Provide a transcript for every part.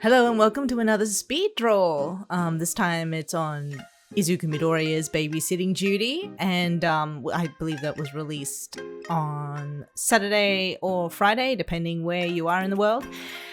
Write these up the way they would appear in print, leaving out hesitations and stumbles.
Hello and welcome to another speed draw. This time it's on Izuku Midoriya's babysitting duty, and I believe that was released on Saturday or Friday, depending where you are in the world.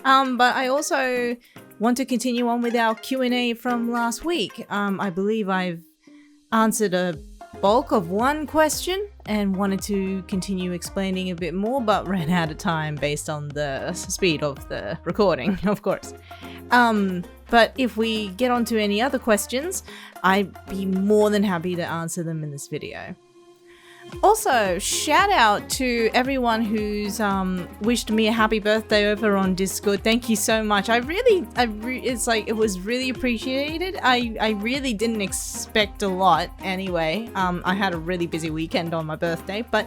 But I also want to continue on with our Q&A from last week. I believe I've answered a bulk of one question and wanted to continue explaining a bit more, but ran out of time based on the speed of the recording, of course. But if we get on to any other questions, I'd be more than happy to answer them in this video. Also, shout out to everyone who's wished me a happy birthday over on Discord. Thank you so much. It was really appreciated. I really didn't expect a lot anyway. I had a really busy weekend on my birthday, but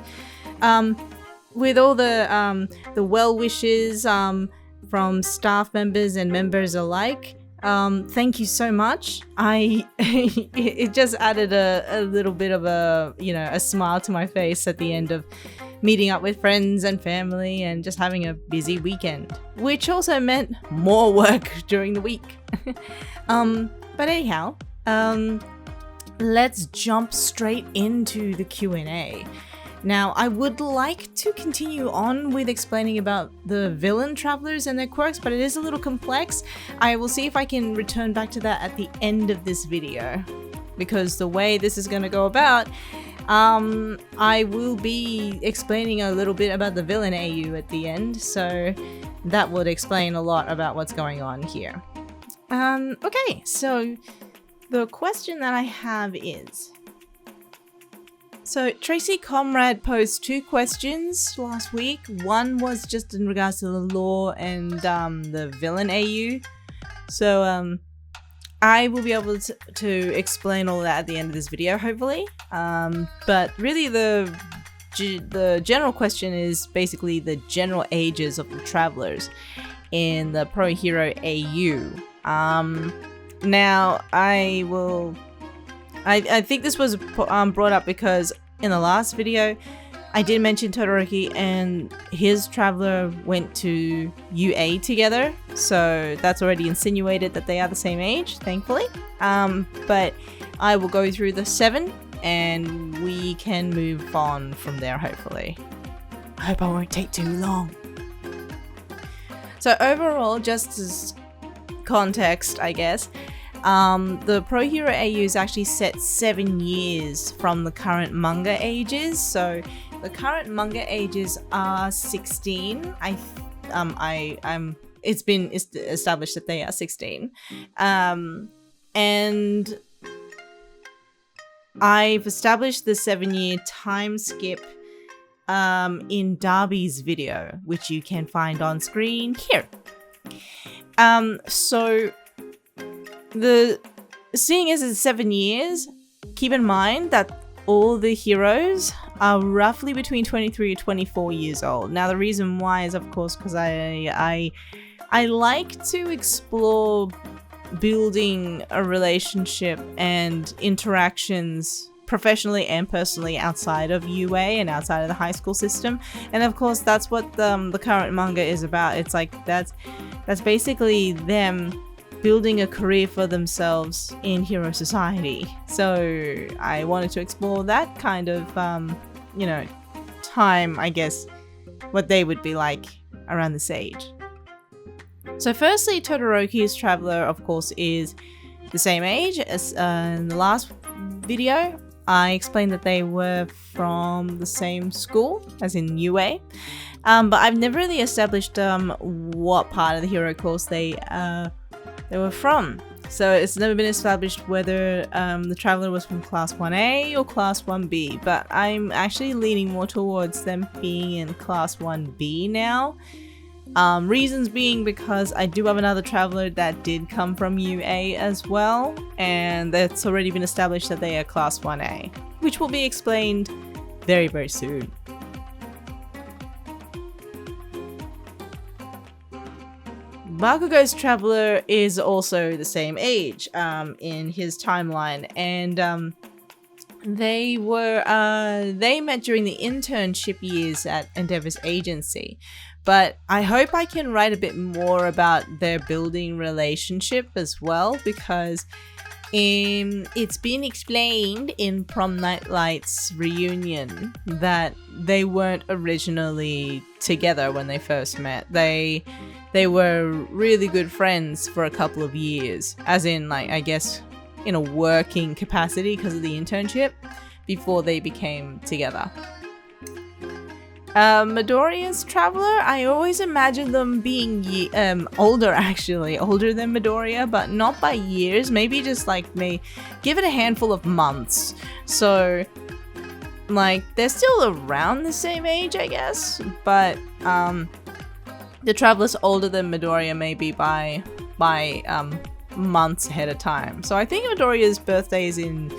with all the well wishes from staff members and members alike, thank you so much. It just added a little bit of a smile to my face at the end of meeting up with friends and family and just having a busy weekend, which also meant more work during the week. But anyhow, let's jump straight into the Q&A. Now, I would like to continue on with explaining about the villain travelers and their quirks, but it is a little complex. I will see if I can return back to that at the end of this video, because the way this is going to go about, I will be explaining a little bit about the villain AU at the end, so that would explain a lot about what's going on here. Okay, so the question that I have is... So Tracy Comrade posed two questions last week. One was just in regards to the lore and the villain AU. So I will be able to explain all that at the end of this video, hopefully. But really the general question is basically the general ages of the travelers in the Pro Hero AU. Now I think this was brought up because in the last video I did mention Todoroki and his traveler went to UA together, so that's already insinuated that they are the same age, thankfully. But I will go through the 7 and we can move on from there, hopefully. I hope I won't take too long. So overall, just as context, I guess, the Pro Hero AU is actually set 7 years from the current manga ages. So the current manga ages are 16. It's been established that they are 16. And I've established the 7-year time skip in Darby's video, which you can find on screen here. So seeing as it's 7 years, keep in mind that all the heroes are roughly between 23 to 24 years old. Now the reason why is of course because I like to explore building a relationship and interactions professionally and personally outside of UA and outside of the high school system, and of course that's what the current manga is about. It's like that's basically them building a career for themselves in hero society. So I wanted to explore that kind of time, I guess, what they would be like around this age. So firstly, Todoroki's traveler of course is the same age as in the last video. I explained that they were from the same school, as in UA, but I've never really established what part of the hero course they were from. So it's never been established whether the traveler was from class 1A or class 1B, but I'm actually leaning more towards them being in class 1B now. Reasons being because I do have another traveler that did come from UA as well, and it's already been established that they are class 1A, which will be explained very, very soon. Bakugo's traveler is also the same age in his timeline, and they met during the internship years at Endeavour's agency. But I hope I can write a bit more about their building relationship as well, because it's been explained in Prom Night Lights reunion that they weren't originally together when they first met. They were really good friends for a couple of years, as in, like, I guess in a working capacity because of the internship, before they became together. Midoriya's Traveler, I always imagine them being older than Midoriya, but not by years, maybe just like give it a handful of months. So like they're still around the same age, I guess, but the Traveler's older than Midoriya maybe by months ahead of time. So I think Midoriya's birthday is in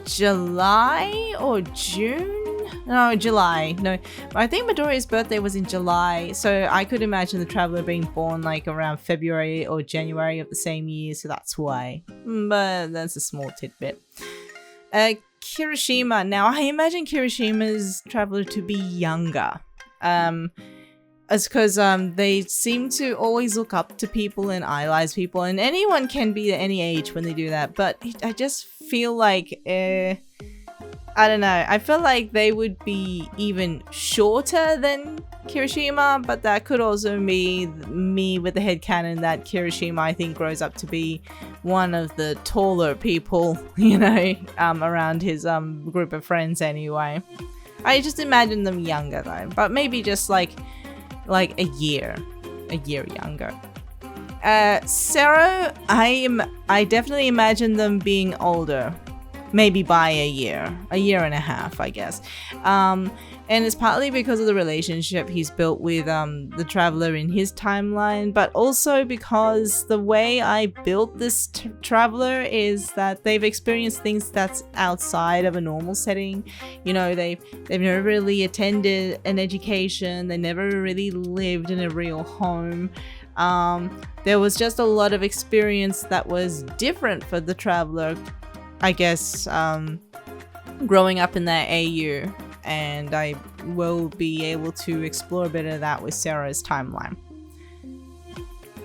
July or June? No, July. No, I think Midoriya's birthday was in July, so I could imagine the Traveler being born like around February or January of the same year, so that's why. But that's a small tidbit. Kirishima. Now, I imagine Kirishima's Traveler to be younger. It's because they seem to always look up to people and idolize people, and anyone can be at any age when they do that, but I just feel like I don't know. I feel like they would be even shorter than Kirishima, but that could also be me with the headcanon that Kirishima, I think, grows up to be one of the taller people, you know, around his group of friends anyway. I just imagine them younger though, but maybe just like a year younger. Sero, I definitely imagine them being older. Maybe by a year and a half, I guess. And it's partly because of the relationship he's built with the Traveler in his timeline, but also because the way I built this Traveler is that they've experienced things that's outside of a normal setting. You know, they've never really attended an education, they never really lived in a real home. There was just a lot of experience that was different for the Traveler, I guess, growing up in that AU, and I will be able to explore a bit of that with Sarah's timeline.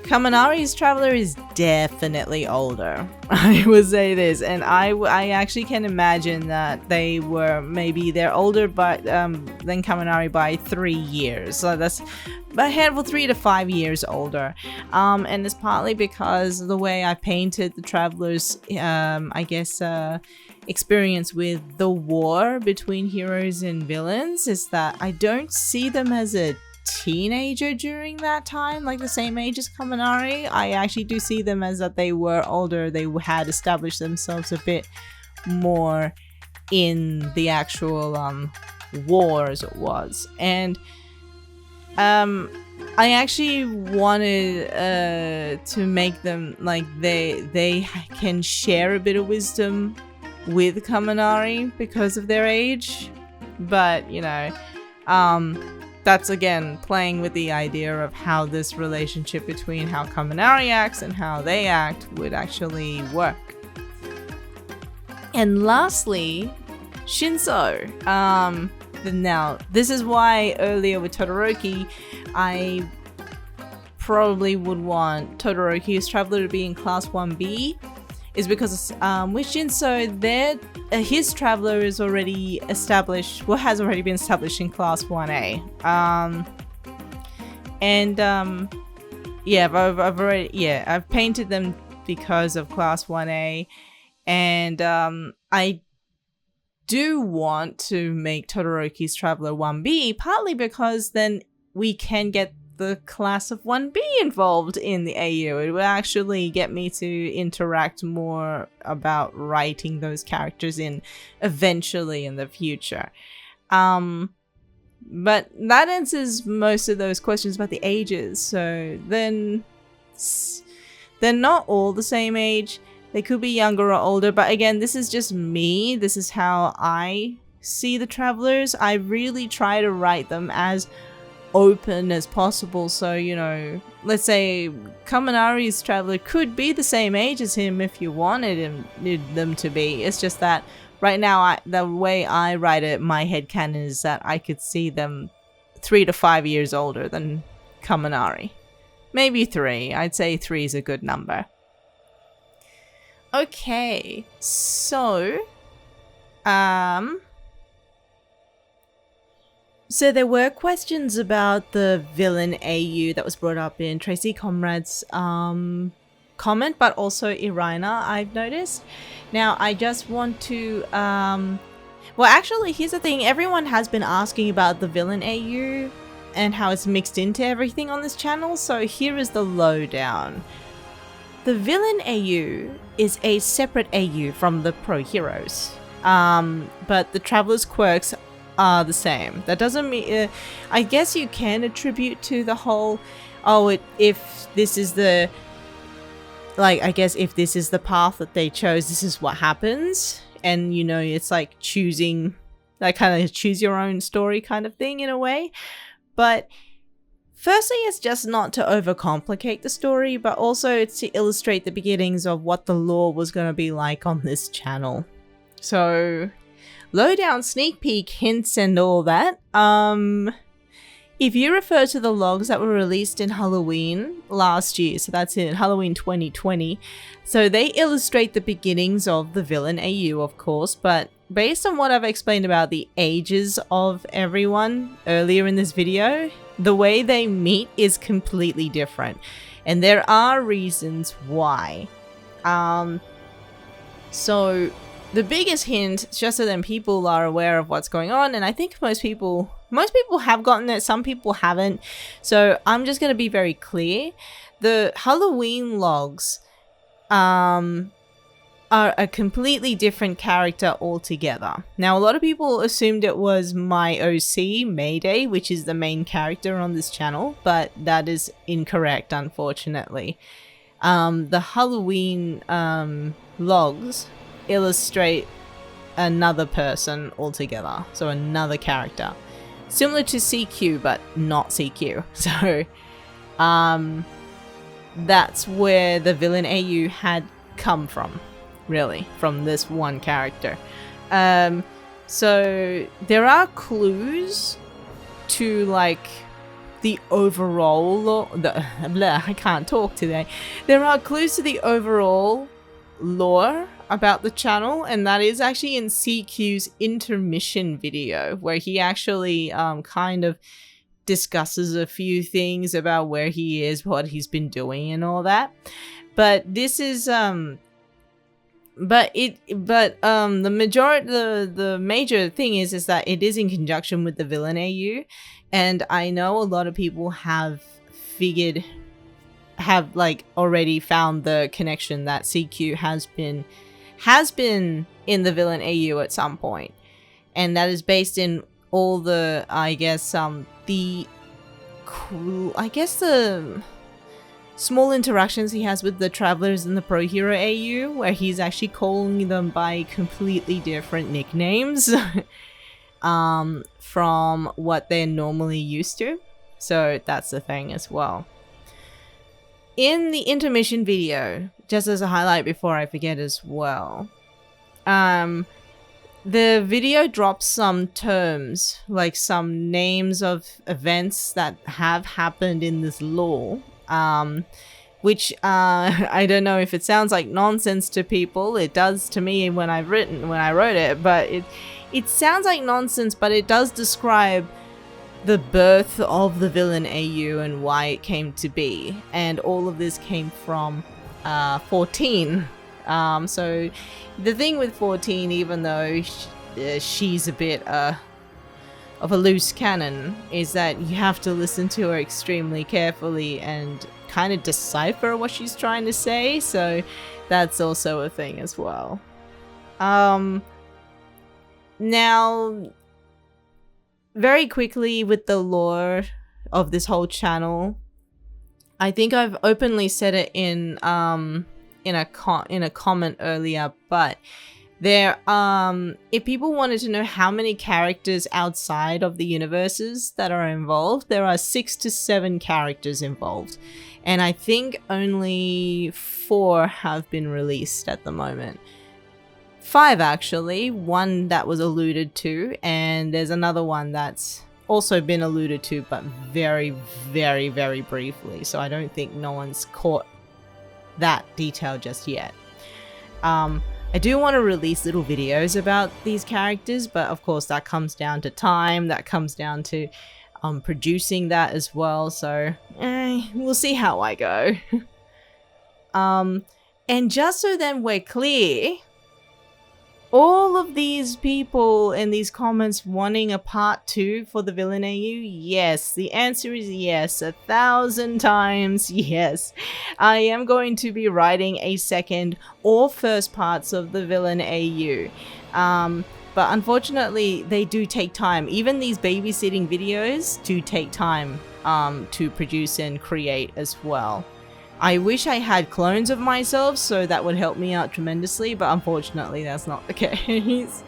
Kaminari's Traveler is definitely older. I would say this, and I actually can imagine that they're older, but than Kaminari by 3 years. So that's a handful, 3 to 5 years older. And it's partly because of the way I painted the Traveler's, I guess, experience with the war between heroes and villains is that I don't see them as a teenager during that time, like the same age as Kaminari. I actually do see them as that they were older, they had established themselves a bit more in the actual war as it was. And I actually wanted to make them like they can share a bit of wisdom with Kaminari because of their age, but you know, that's again playing with the idea of how this relationship between how Kaminari acts and how they act would actually work. And lastly, Shinso. Now, this is why earlier with Todoroki, I probably would want Todoroki's Traveler to be in Class 1B, is because with Shinso, his Traveler is already established, has already been established in Class 1A. I've painted them because of Class 1A, and I do want to make Todoroki's Traveler 1B, partly because then we can get the class of 1B involved in the AU. It will actually get me to interact more about writing those characters in eventually in the future. But that answers most of those questions about the ages. So then they're not all the same age. They could be younger or older, but again, this is just me. This is how I see the Travelers. I really try to write them as open as possible. So, you know, let's say Kaminari's Traveler could be the same age as him if you wanted them to be. It's just that right now, the way I write it, my headcanon is that I could see them 3 to 5 years older than Kaminari. Maybe 3. I'd say 3 is a good number. Okay, so so there were questions about the villain AU that was brought up in Tracy Comrade's comment, but also Irina, I've noticed. Now, I just want to well, actually, here's the thing. Everyone has been asking about the villain AU and how it's mixed into everything on this channel, so here is the lowdown. The villain AU is a separate AU from the pro heroes, but the Traveler's quirks are the same. That doesn't mean, I guess you can attribute to the whole, if this is the, I guess if this is the path that they chose, this is what happens. And, you know, it's like choosing, like kind of choose your own story kind of thing in a way. But firstly, it's just not to overcomplicate the story, but also it's to illustrate the beginnings of what the lore was going to be like on this channel. So, lowdown, sneak peek, hints and all that. If you refer to the logs that were released in Halloween last year, so that's in Halloween 2020, so they illustrate the beginnings of the villain AU, of course, but based on what I've explained about the ages of everyone earlier in this video, the way they meet is completely different, and there are reasons why. So the biggest hint, just so then people are aware of what's going on, and I think most people have gotten it, some people haven't, so I'm just going to be very clear. The Halloween logs are a completely different character altogether. Now, a lot of people assumed it was my OC, Mayday, which is the main character on this channel, but that is incorrect, unfortunately. The Halloween logs illustrate another person altogether, so another character. Similar to CQ, but not CQ. So, that's where the villain AU had come from. Really, from this one character. So there are clues to like the overall I can't talk today. There are clues to the overall lore about the channel, and that is actually in CQ's intermission video, where he actually kind of discusses a few things about where he is, what he's been doing and all that. But this is the major thing is that it is in conjunction with the villain AU, and I know a lot of people have like already found the connection that CQ has been in the villain AU at some point, and that is based in all the the small interactions he has with the Travelers and the Pro Hero AU, where he's actually calling them by completely different nicknames from what they're normally used to. So that's the thing as well. In the intermission video, just as a highlight before I forget as well, the video drops some terms, like some names of events that have happened in this lore, which I don't know if it sounds like nonsense to people. It does to me when I wrote it, but it sounds like nonsense, but it does describe the birth of the villain AU and why it came to be, and all of this came from 14. So the thing with 14, even though she's a bit of a loose cannon, is that you have to listen to her extremely carefully and kind of decipher what she's trying to say, so that's also a thing as well. Now, very quickly with the lore of this whole channel, I think I've openly said it in a comment earlier, but there if people wanted to know how many characters outside of the universes that are involved, there are 6 to 7 characters involved, and I think only 4 have been released at the moment. 5 actually. One that was alluded to, and there's another one that's also been alluded to, but very, very, very briefly. So I don't think no one's caught that detail just yet. I do want to release little videos about these characters, but of course that comes down to time, that comes down to producing that as well, so we'll see how I go. And just so then we're clear, all of these people in these comments wanting a part 2 for the Villain AU, yes, the answer is yes, 1,000 times yes. I am going to be writing a second or first parts of the Villain AU. But unfortunately, they do take time. Even these babysitting videos do take time to produce and create as well. I wish I had clones of myself, so that would help me out tremendously, but unfortunately that's not the case.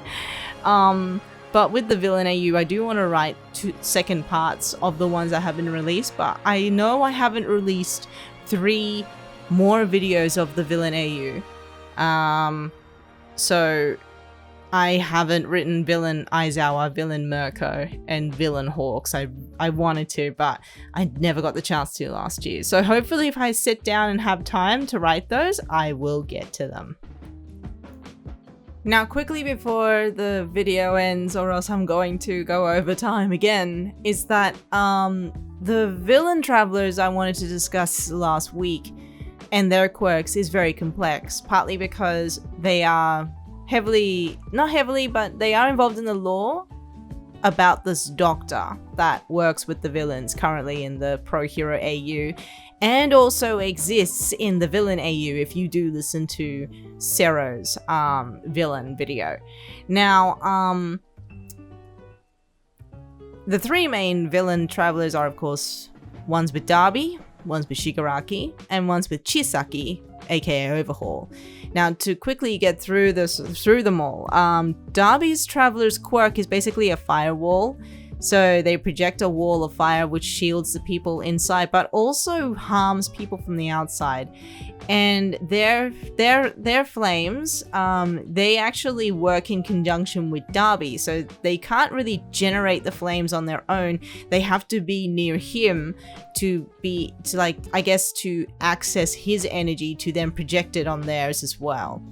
But with the Villain AU, I do want to write 2 second parts of the ones that have been released, but I know I haven't released 3 more videos of the Villain AU. So I haven't written Villain Aizawa, Villain Mirko, and Villain Hawks. I wanted to, but I never got the chance to last year. So hopefully if I sit down and have time to write those, I will get to them. Now quickly before the video ends, or else I'm going to go over time again, is that the Villain Travelers I wanted to discuss last week and their quirks is very complex, partly because they are not heavily, but they are involved in the lore about this doctor that works with the villains currently in the Pro Hero AU, and also exists in the Villain AU if you do listen to Sero's villain video. Now, the 3 main villain travelers are, of course, one's with Darby, one's with Shigaraki, and one's with Chisaki, aka Overhaul. Now, to quickly get through them all, Darby's Traveler's quirk is basically a firewall. So they project a wall of fire which shields the people inside, but also harms people from the outside. And their flames, they actually work in conjunction with Darby, so they can't really generate the flames on their own. They have to be near him to access his energy to then project it on theirs as well.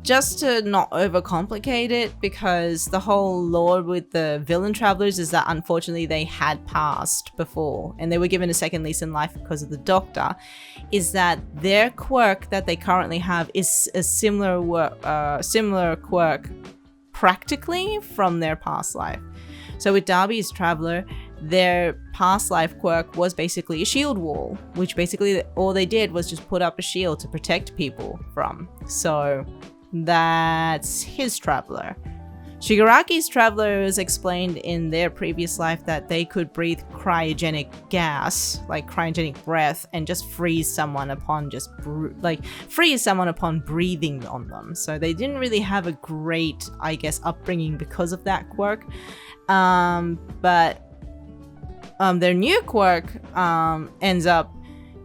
Just to not overcomplicate it, because the whole lore with the Villain Travelers is that unfortunately they had passed before and they were given a second lease in life because of the Doctor, is that their quirk that they currently have is a similar quirk practically from their past life. So with Darby's Traveler, their past life quirk was basically a shield wall, which basically all they did was just put up a shield to protect people from. So that's his Traveler. Shigaraki's Traveler was explained in their previous life that they could breathe cryogenic gas, like cryogenic breath, and just freeze someone upon breathing on them. So they didn't really have a great, I guess, upbringing because of that quirk. But their new quirk ends up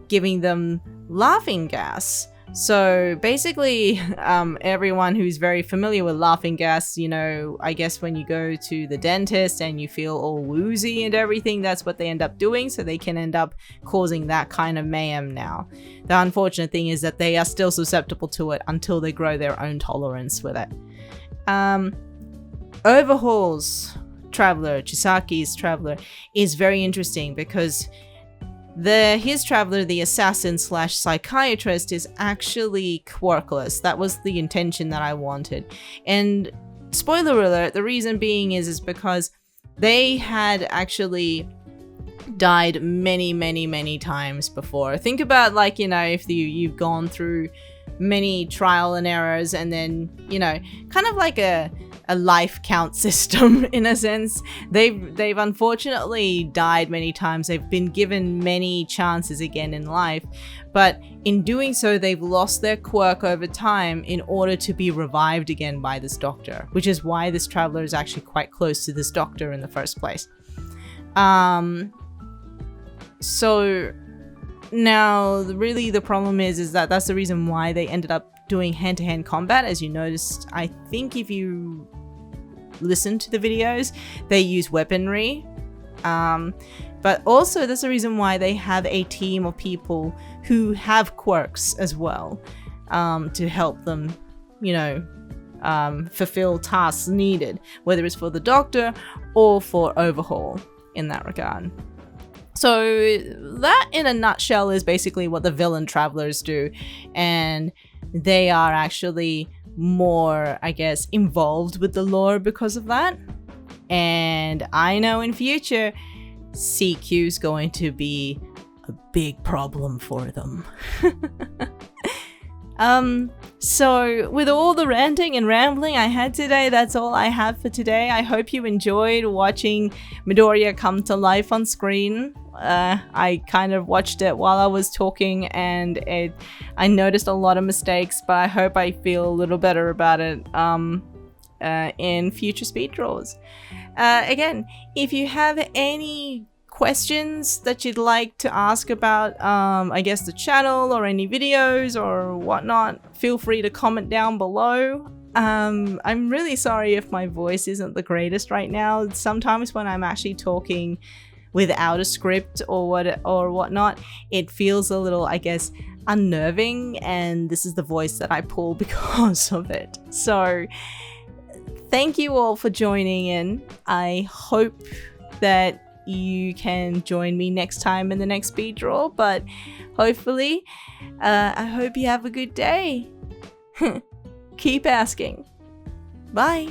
giving them laughing gas. So basically, everyone who's very familiar with laughing gas, you know, I guess when you go to the dentist and you feel all woozy and everything, that's what they end up doing. So they can end up causing that kind of mayhem now. The unfortunate thing is that they are still susceptible to it until they grow their own tolerance with it. Overhaul's Traveler, Chisaki's Traveler, is very interesting because his Traveler, the assassin / psychiatrist, is actually quirkless. That was the intention that I wanted. And spoiler alert, the reason being is because they had actually died many times before. Think about, like, you know, if you've gone through many trial and errors and then, you know, kind of like a life count system in a sense. They've unfortunately died many times. They've been given many chances again in life, but in doing so they've lost their quirk over time in order to be revived again by this doctor, which is why this Traveler is actually quite close to this doctor in the first place. So Now, really the problem is that that's the reason why they ended up doing hand-to-hand combat. As you noticed, I think if you listen to the videos, they use weaponry. But also that's the reason why they have a team of people who have quirks as well, to help them, you know, fulfill tasks needed, whether it's for the doctor or for overhaul in that regard. So that in a nutshell is basically what the villain travelers do, and they are actually more, I guess, involved with the lore because of that. And I know in future CQ is going to be a big problem for them. So with all the ranting and rambling I had today, that's all I have for today. I hope you enjoyed watching Midoriya come to life on screen. I kind of watched it while I was talking, and I noticed a lot of mistakes, but I hope I feel a little better about it in future speed draws. Again, if you have any questions that you'd like to ask about, I guess the channel or any videos or whatnot, feel free to comment down below. I'm really sorry if my voice isn't the greatest right now. Sometimes when I'm actually talking without a script or whatnot, it feels a little, I guess, unnerving, and this is the voice that I pull because of it. So thank you all for joining in. I hope that you can join me next time in the next speed draw, but hopefully, I hope you have a good day. Keep asking. Bye.